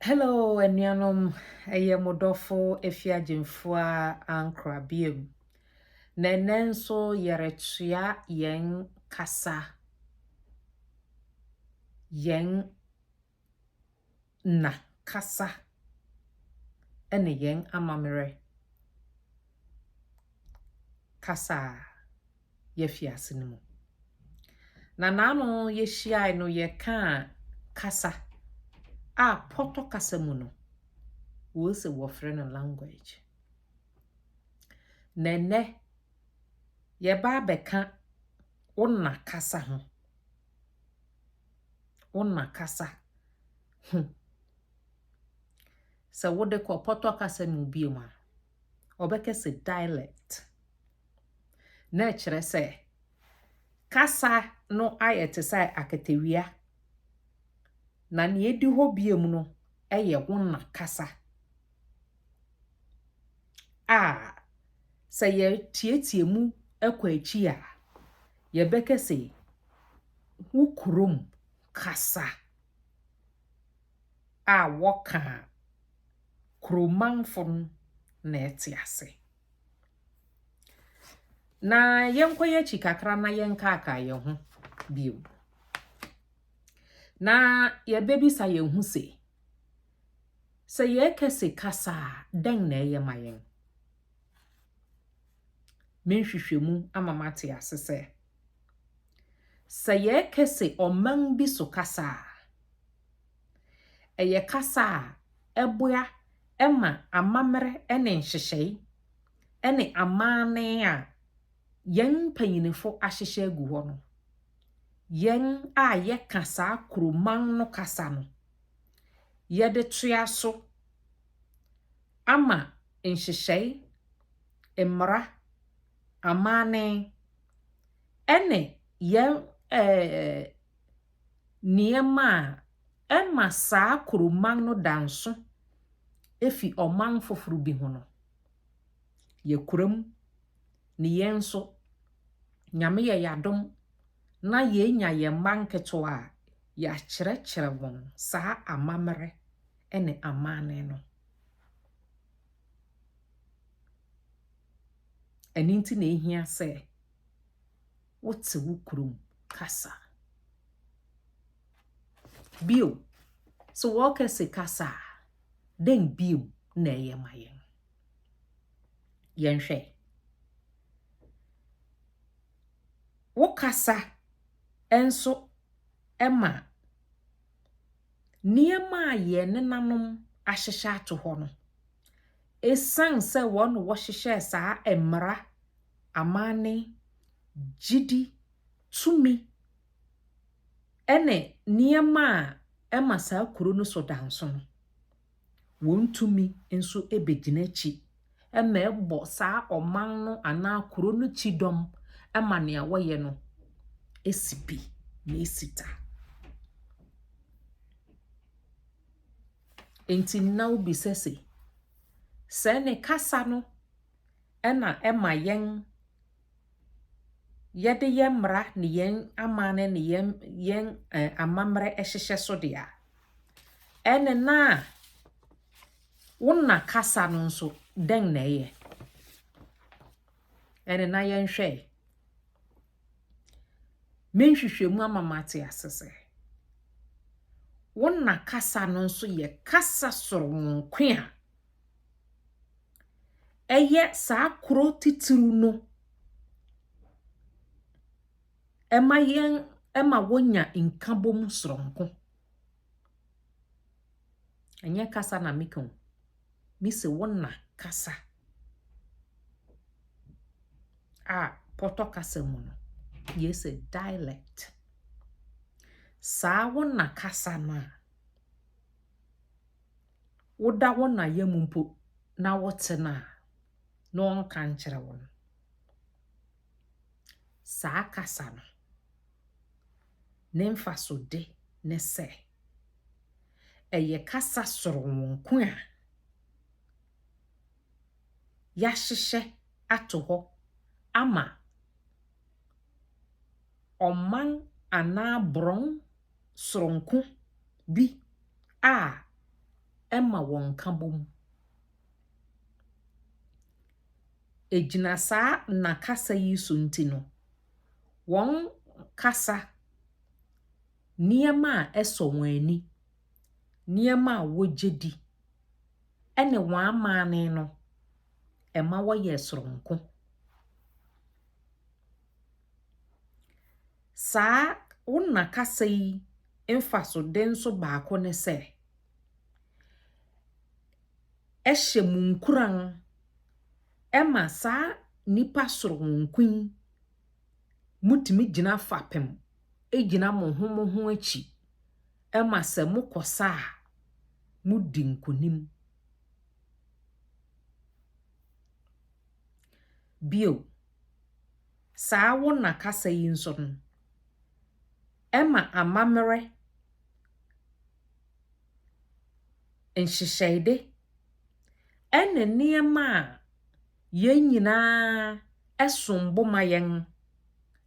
Hello, enuanom, modofo efiagemfoa ankra biem. Nenenso yeretua yen kasa. Yen na kasa. Ene yen amammerɛ. Kasa yefiase no mu. Na nano yehia no yeka kasa. Pɔtɔ kasa mu no. Wo se wɔfrɛ no language. Nene yeba beka wonna kasa ho. Wonna kasa. Se wode ko pɔtɔ kasa mu biema. Obeke se dialect. Na kyerɛ sɛ kasa no ayete sɛ akatewia. Na ne edi hɔ biemu no eye wonna kasa. Sɛ ye tietie mu ekɔ akyi a ye bɛka sɛ wo kurom kasa wɔka kuromanfo na ɛte ase. Na yenkoye chi kakra na yenkaka ye ho bio. Na ye bebisa ye hu se ye kese kasa den na ye mayen. Menhwehwemu amamate ase se ye kese oman bi so kasa. Eye kasa eboya ema amammerɛ ene nhyehyɛe ene amanne a yen panyinifo ahyehye agu hɔ no. Yen ye kasa kuroman no kasa no. Ye de toa so ama nhyehyɛe mmara amanne ene yen niema ema saa kuroman no danso efi oman foforo bi ho no. Ye kuram ni yen so nyame ye yadom na ye nya ye manketo a ya kyerɛkyerɛ won saa amammerɛ ene amanne no. Eninti na ehia sɛ wote wo kurom kasa. Bio so wo kese kasa den bio na ye mayen. Yenhwɛ. Wo kasa enso ema niema ye nenanom ahyehye ato hɔ no. Esan se won wo hyehye saa mmara amanne gyidi tumi ene niema ema saa kuro no so danso no. Won tumi enso ebegyina chi ema ebo saa oman no ana kuro no chidom ema ne awoye no esipi na esita. Enti na obi sese se ne kasa no ena ema yen yede ye mmara ne yen amanne ne yen amammerɛ ehyehye so de a ene na wonna kasa no nso den na eye. Ene na yenhwɛ. Menhwehwemu amamate asese. Wonna kasa no nso ye kasa soronko a eye saa kuro titiru no ema wonya nkabom soronko. Enye kasa na mekon. Mi se wonna kasa. Pɔtɔ kasa mu no. Yes, a dialect. Saa wonna kasa na. Woda wonna yemumpo na wote na onka nkyerɛ won. Saa kasa no. Ne mfaso de ne se. Eye kasa soronko a ya hyehye ato hɔ ama oman ana bron soronko bi ɛma wɔn ka bom. Egyina saa na kasa yi so nti no, wɔn kasa nneɛma a ɛsɔ wɔn ani, nneɛma a wɔgye di, ɛne wɔn amanne no, ɛma wɔyɛ soronko. Saa wona kasa yi mfasode nso baako ne sɛ, ɛhyɛ mu nkuran ɛma saa nipa soronko yi mutumi gyina fapem, egyina mo ho akyi, ɛma sɛ mokɔsa a mudi nkonim. Bio, saa wona kasa yi nso no, ɛma amammerɛ nhyehyɛede ɛne nneɛma a yɛn nyinaa ɛsombo ma yɛn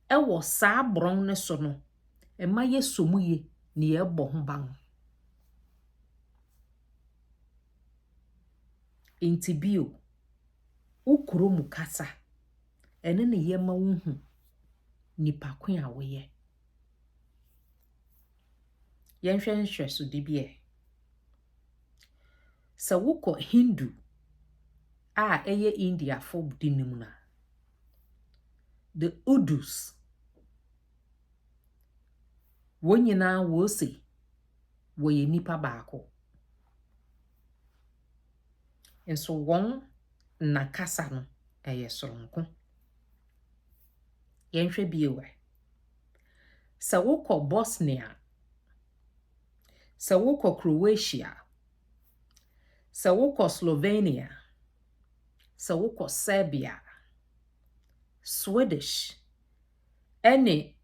ɛwɔ saa borɔn ne so no, ɛma yɛsom yie ne yɛbɔ ho ban. Nti bio, wokuro mu kasa ɛne ne yɛma wohu nipa ko a woyɛ. Yɛnhwɛ nhwɛsode bi sɛ wokɔ Hindu a ɛyɛ Indiafo dinim na, the Udus, wɔn nyinaa wɔse wɔyɛ nipa baako. Nso wɔn na kasa no ɛyɛ soronko. Yɛnhwɛ bio sɛ wokɔ Bosnia, sɛ wokɔ Croatia, sɛ wokɔ Slovenia, sɛ wokɔ Serbia, Swedish, ɛne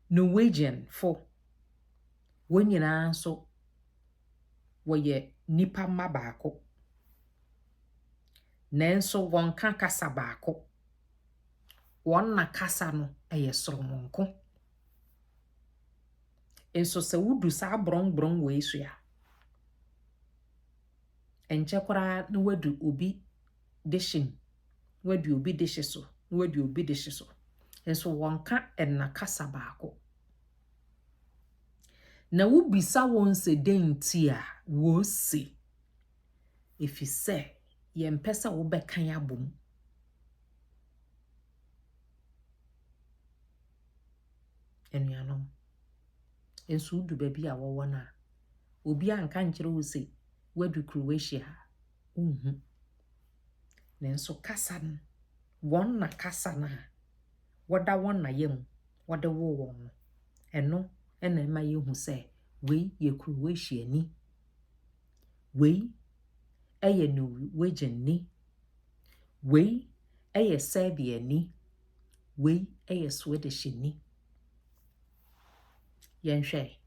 Norwegian fo, wɔn nyinaa nso wɔyɛ nipa mma baako. Nanso wɔn ka kasa baako. Wɔn na kasa no ɛyɛ soronko. Nso sɛ wudu saa brɔn wei so a, ɛnkyɛ koraa na wadu obi dehye, wadu obi dehye so, wadu obi dehye so. Nso wɔn ka ɛna kasa baako. Na wubisa wɔn sɛ den ti a, wɔse efi sɛ yɛmpɛ sɛ wobɛkan abom. Enuanom, nso wudu baabi a wɔwɔ na obi anka nkyerɛ wo sɛ wadu Croatia a, nanso kasa no, wɔn na kasa na wɔda wɔn na yam, wɔde wo wɔn no, ɛno ɛna ɛma yɛhu sɛ wei yɛ Croatia ni, wei ɛyɛ Norwegian ni, wei ɛyɛ Serbia ni, wei ɛyɛ Swedish ni. Yɛnhwɛ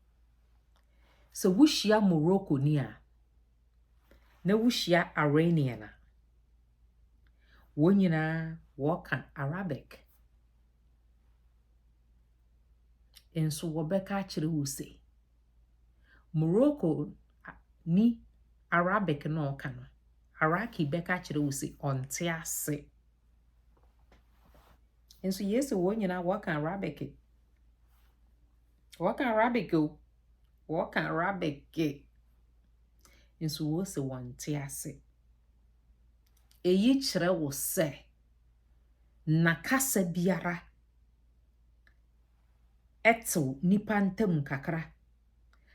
sɛ wuhyia Morocco ni a, na wuhyia Iranian a, wɔn nyinaa wɔka Arabic. Nso wɔbɛka akyerɛ wo sɛ Morocco ni Arabic na ɔka no, Iraqi bɛka akyerɛ wo sɛ ɔnte ase. Nso yɛsɛ wɔn nyinaa wɔka Arabic. Wɔka Arabic o, wɔka Arabic. Nso wɔsɛ wɔnte ase. Eyi kyerɛ wo sɛ na kasa biara ɛtew nipa ntam kakra,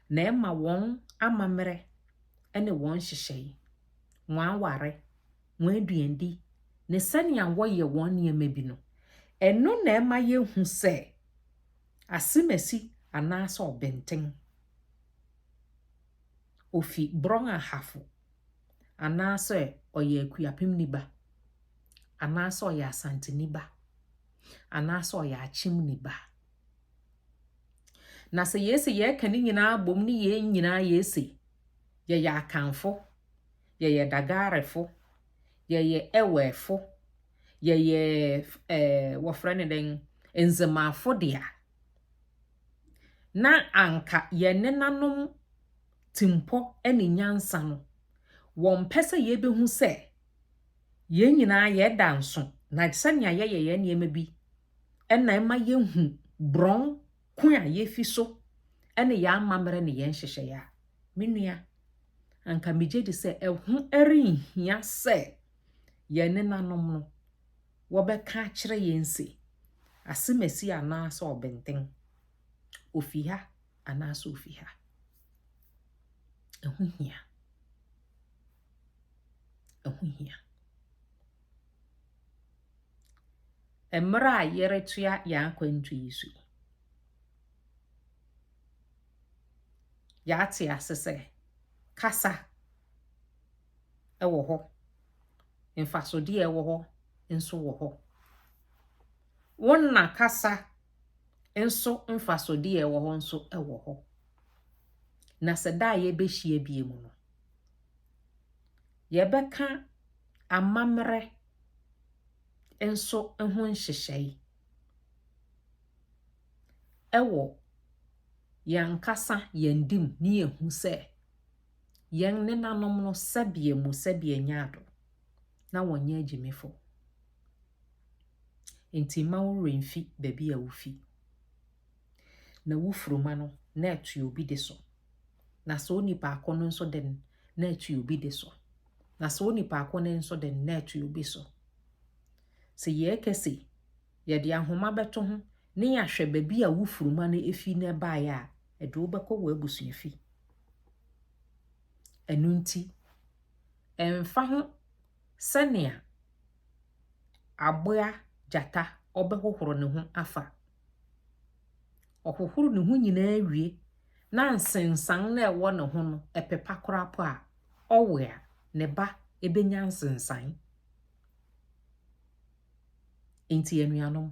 na ɛma wɔn amammerɛ ɛne wɔn hyehyɛe, wɔn aware, wɔn aduandi, ne sɛnea wɔyɛ wɔn nneɛma bi no, ɛno na ɛma yɛhu sɛ asemasi anaasɛ ɔbɛnten, ofi brɔn ahafo, anaasɛ ɔyɛ akuapem ni ba, anaasɛ ɔyɛ asanteni ba, anaasɛ ɔyɛ akyem ni ba. Na sɛ yɛsɛ yɛka ne nyinaa bom ne yɛn nyinaa yɛsɛ yɛyɛ akanfo, yɛyɛ dagarefo, yɛyɛ ɛwɛfo, yɛyɛ wɔfrɛ ne den nzemafo dea, na anka yɛne nanom timpɔ ɛne nyansa no wɔn pɛsɛ yebehu sɛ yɛn nyinaa yɛda nso na sɛnea yɛyɛ yɛn nneɛma bi ɛna ɛma yɛhu brɔn ko a yɛfi so ɛne yɛn amammerɛ ne yɛn hyehyɛ a menua anka megye di sɛ ɛho ɛrenhia sɛ yɛn nenanom no wɔbɛka akyerɛ yɛn sɛ asemasi anaasɛ ɔbɛnten ofi ha anaasɛ ofi ha ɛho hia mmerɛ a yɛretua yɛn akwantu yi so yɛate ase sɛ kasa ɛwɔ hɔ mfasodeɛ ɛwɔ hɔ nso wɔ hɔ wɔnna kasa nso mfasodeɛ ɛwɔ hɔ nso ɛwɔ hɔ na sɛ da yɛbɛhyia bie mu no yɛbɛka amammerɛ nso ho nhyehyɛe ɛwɔ yɛn kasa yɛn dim ne yɛhu sɛ yɛn nenanom no sɛbea mu sɛbea nyaado na wɔnyɛ agyimifo nti ma wo remfi baabi a wofi na wo furuma no na ɛto obi de so na sɛ onipa akɔ no nso de na ɛto obi de so na sɛ onipa akɔ no nso de na ɛto obi so sɛ yɛkɛse yɛde ahoma bɛto ho ne yɛahwɛ baabi a wo furuma no efi na baeɛ a ɛde wo bɛkɔ wɔ abusuafi ɛno nti ɛmfa ho sɛnea aboa gyata ɔbɛhohoro ne ho afa ɔhohoro ne ho nyinaa wie na nsensan na ɛwɔ ne ho no ɛpepa korapo a ɔwe a ne ba ebenya nsensan enti anuanom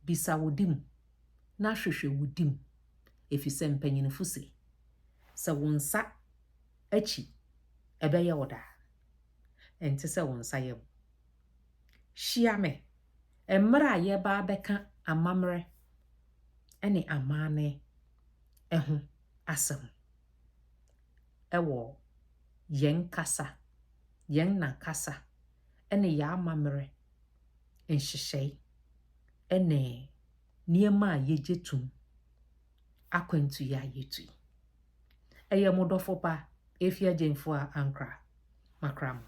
bisa wo dim na hwehwɛ wo dim efisɛ mpanyinfo sɛ wo nsa akyi ɛbɛyɛ wo daa ɛnte sɛ wo nsa yɛ hyia me mmerɛ a yɛba bɛka amammerɛ ɛne amanne ɛho asɛm ɛwɔ yɛn kasa yɛn na kasa ɛne yɛn amammerɛ nhyehyɛe ɛne nneɛma a yɛgye tum akwantu yɛ a yɛtui ɛyɛ mo dɔfo pa efia gyemfo a ankra makram